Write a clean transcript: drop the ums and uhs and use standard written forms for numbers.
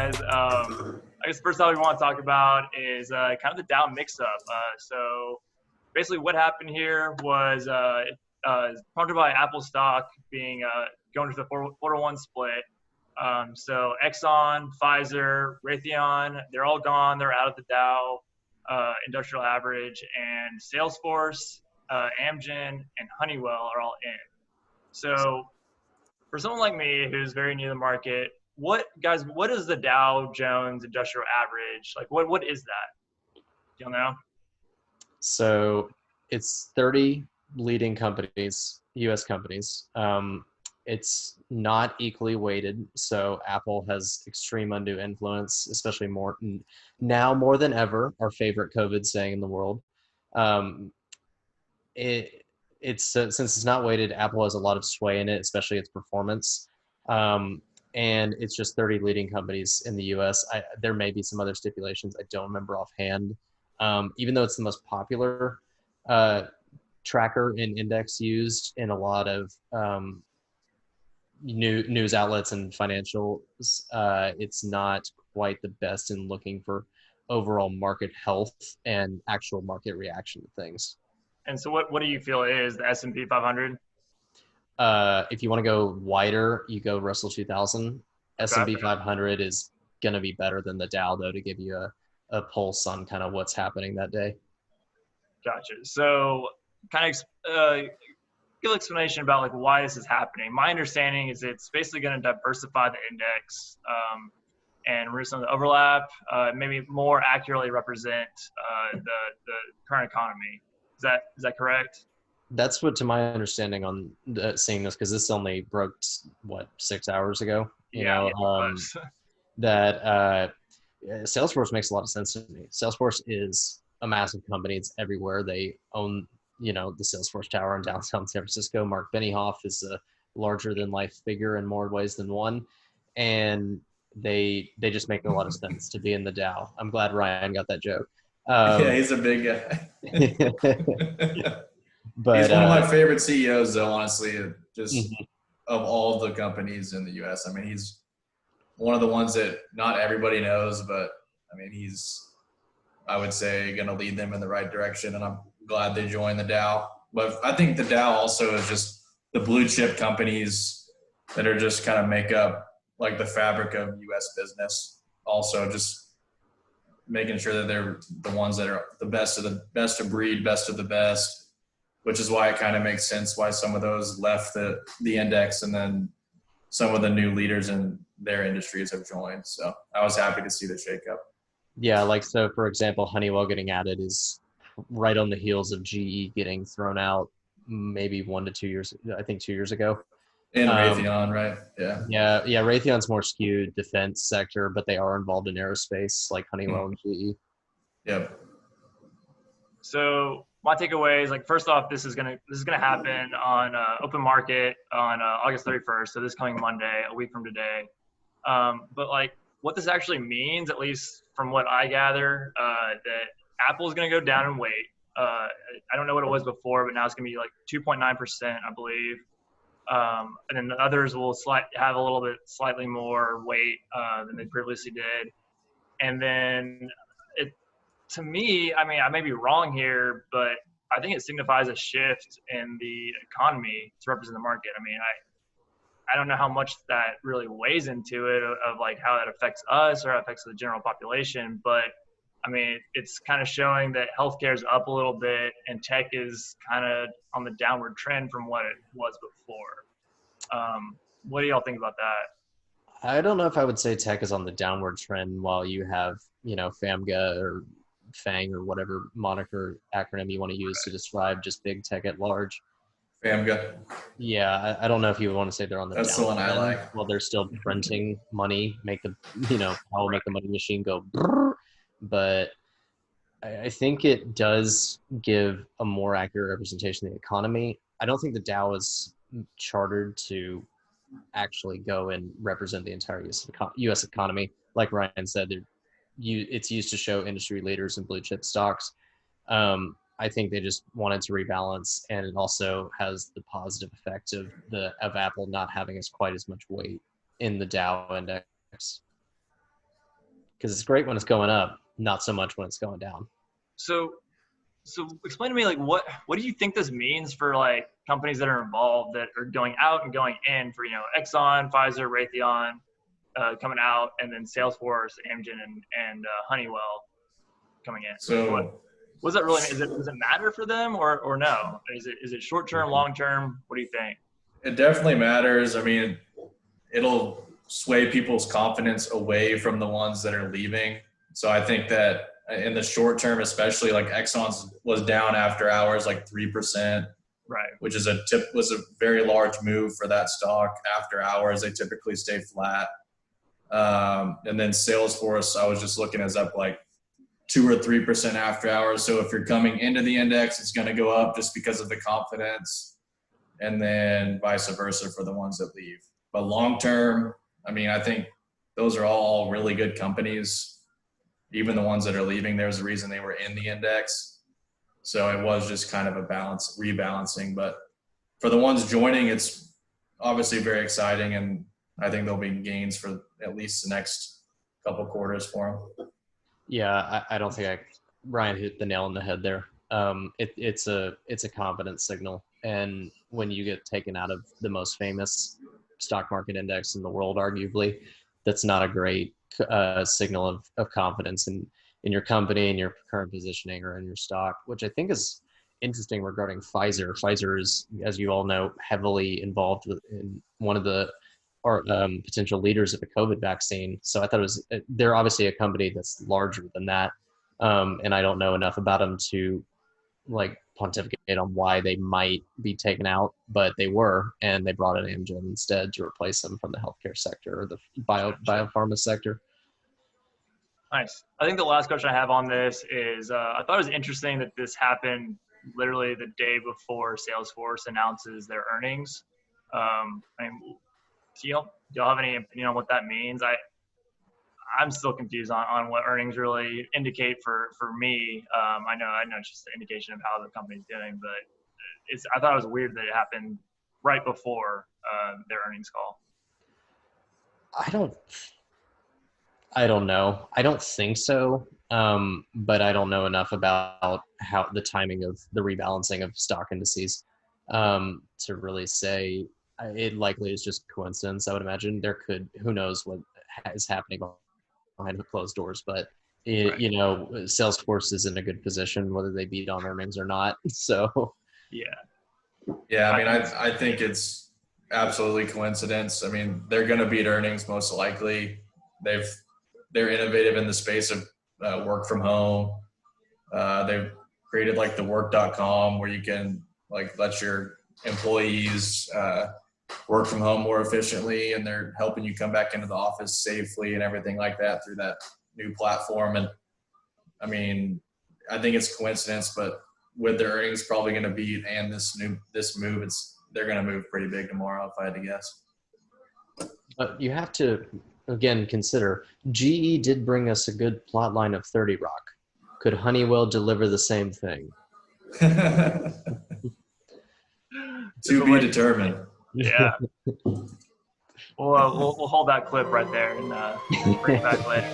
guys. I guess the first topic we want to talk about is kind of the Dow mix-up. So basically, what happened here was prompted by Apple stock being going to the 4-to-1 split. So Exxon, Pfizer, Raytheon, they're all gone. They're out of the Dow industrial average, and Salesforce, Amgen, and Honeywell are all in. So for someone like me who's very new to the market, what is the Dow Jones Industrial Average? Like, what is that? Do you know? So it's 30 leading companies, U.S. companies. It's not equally weighted. So Apple has extreme undue influence, especially more than ever, our favorite COVID saying in the world. Since it's not weighted, Apple has a lot of sway in it, especially its performance. And it's just 30 leading companies in the US. There may be some other stipulations I don't remember offhand. Even though it's the most popular tracker and index used in a lot of news outlets and financials, it's not quite the best in looking for overall market health and actual market reaction to things. And so what do you feel is the S&P 500? If you want to go wider, you go Russell 2000. Okay. S&P 500 is going to be better than the Dow, though, to give you a pulse on kind of what's happening that day. Gotcha. So kind of give an explanation about like why this is happening. My understanding is it's basically going to diversify the index and remove some of the overlap, maybe more accurately represent the current economy. Is that correct? That's what, to my understanding on seeing this, because this only broke 6 hours ago. That Salesforce makes a lot of sense to me. Salesforce is a massive company. It's everywhere. They own, the Salesforce Tower in downtown San Francisco. Mark Benioff is a larger than life figure in more ways than one, and they just make a lot of sense to be in the Dow. I'm glad Ryan got that joke. Yeah, he's a big guy. Yeah. But he's one of my favorite CEOs, though, honestly, just of all the companies in the U.S. I mean, he's one of the ones that not everybody knows, but I mean, he's, I would say, going to lead them in the right direction, and I'm glad they joined the Dow. But I think the Dow also is just the blue chip companies that are just kind of make up like the fabric of U.S. business. Also, just making sure that they're the ones that are the best of breed, best of the best, which is why it kind of makes sense why some of those left the index, and then some of the new leaders in their industries have joined. So I was happy to see the shakeup. Yeah, so for example, Honeywell getting added is right on the heels of GE getting thrown out maybe 1 to 2 years, I think 2 years ago. And Raytheon, right? Yeah. Raytheon's more skewed defense sector, but they are involved in aerospace like Honeywell and GE. Yep. So my takeaway is, like, first off, this is gonna happen on open market on August 31st. So this coming Monday, a week from today. But like, what this actually means, at least from what I gather, that Apple is gonna go down in weight. I don't know what it was before, but now it's gonna be like 2.9%, I believe. And then the others will have a little bit slightly more weight than they previously did. And then to me, I mean, I may be wrong here, but I think it signifies a shift in the economy to represent the market. I mean, I don't know how much that really weighs into it of like how that affects us or affects the general population, but I mean, it's kind of showing that healthcare is up a little bit and tech is kind of on the downward trend from what it was before. What do y'all think about that? I don't know if I would say tech is on the downward trend while you have, FAMGA or FANG or whatever moniker acronym you want to use to describe just big tech at large. FAMGA. Yeah, I don't know if you would want to say they're on the That's the one I like. Well, they're still printing money, make the money machine go but I think it does give a more accurate representation of the economy. I don't think the Dow is chartered to actually go and represent the entire U.S. economy. Like Ryan said, it's used to show industry leaders and blue chip stocks. I think they just wanted to rebalance, and it also has the positive effect of Apple not having quite as much weight in the Dow index. because it's great when it's going up, not so much when it's going down. So explain to me, like, what do you think this means for like companies that are involved that are going out and going in for, Exxon, Pfizer, Raytheon coming out, and then Salesforce, Amgen, and Honeywell coming in. So what does that really mean? Does it matter for them or no? Is it short term, long term? What do you think? it definitely matters. I mean, it'll sway people's confidence away from the ones that are leaving. So I think that in the short term, especially, like Exxon's was down after hours, like 3%, right? Which is was a very large move for that stock after hours. They typically stay flat. And then Salesforce, I was just looking, is up like 2 or 3% after hours. So if you're coming into the index, it's going to go up just because of the confidence, and then vice versa for the ones that leave. But long term, I mean, I think those are all really good companies. Even the ones that are leaving, there's a reason they were in the index. So it was just kind of a rebalancing. But for the ones joining, it's obviously very exciting, and I think there'll be gains for at least the next couple quarters for them. Yeah, I don't think Ryan hit the nail on the head there. It's a confidence signal, and when you get taken out of the most famous stock market index in the world, arguably, that's not a great signal of confidence in your company and your current positioning or in your stock, which I think is interesting regarding Pfizer. Pfizer is, as you all know, heavily involved in one of the potential leaders of the COVID vaccine. So I thought they're obviously a company that's larger than that. And I don't know enough about them to like pontificate on why they might be taken out, but they were, and they brought in Amgen instead to replace them from the healthcare sector or the biopharma sector. Nice. I think the last question I have on this is, I thought it was interesting that this happened literally the day before Salesforce announces their earnings. I mean, do y'all have any opinion on what that means? I'm still confused on what earnings really indicate for me. I know it's just an indication of how the company's doing, but I thought it was weird that it happened right before their earnings call. I don't know. I don't think so. But I don't know enough about how the timing of the rebalancing of stock indices to really say. It likely is just coincidence. I would imagine who knows what is happening behind the closed doors, but Right. Salesforce is in a good position whether they beat on earnings or not. So yeah. I mean, I think it's absolutely coincidence. I mean, they're going to beat earnings most likely. They're innovative in the space of work from home. They've created like the work.com where you can like let your employees work from home more efficiently, and they're helping you come back into the office safely and everything like that through that new platform. And I mean, I think it's coincidence, but with their earnings probably going to beat and this move, they're going to move pretty big tomorrow if I had to guess. But you have to again consider GE did bring us a good plot line of 30 Rock. Could Honeywell deliver the same thing? To be determined. Yeah. We'll hold that clip right there and bring it back later.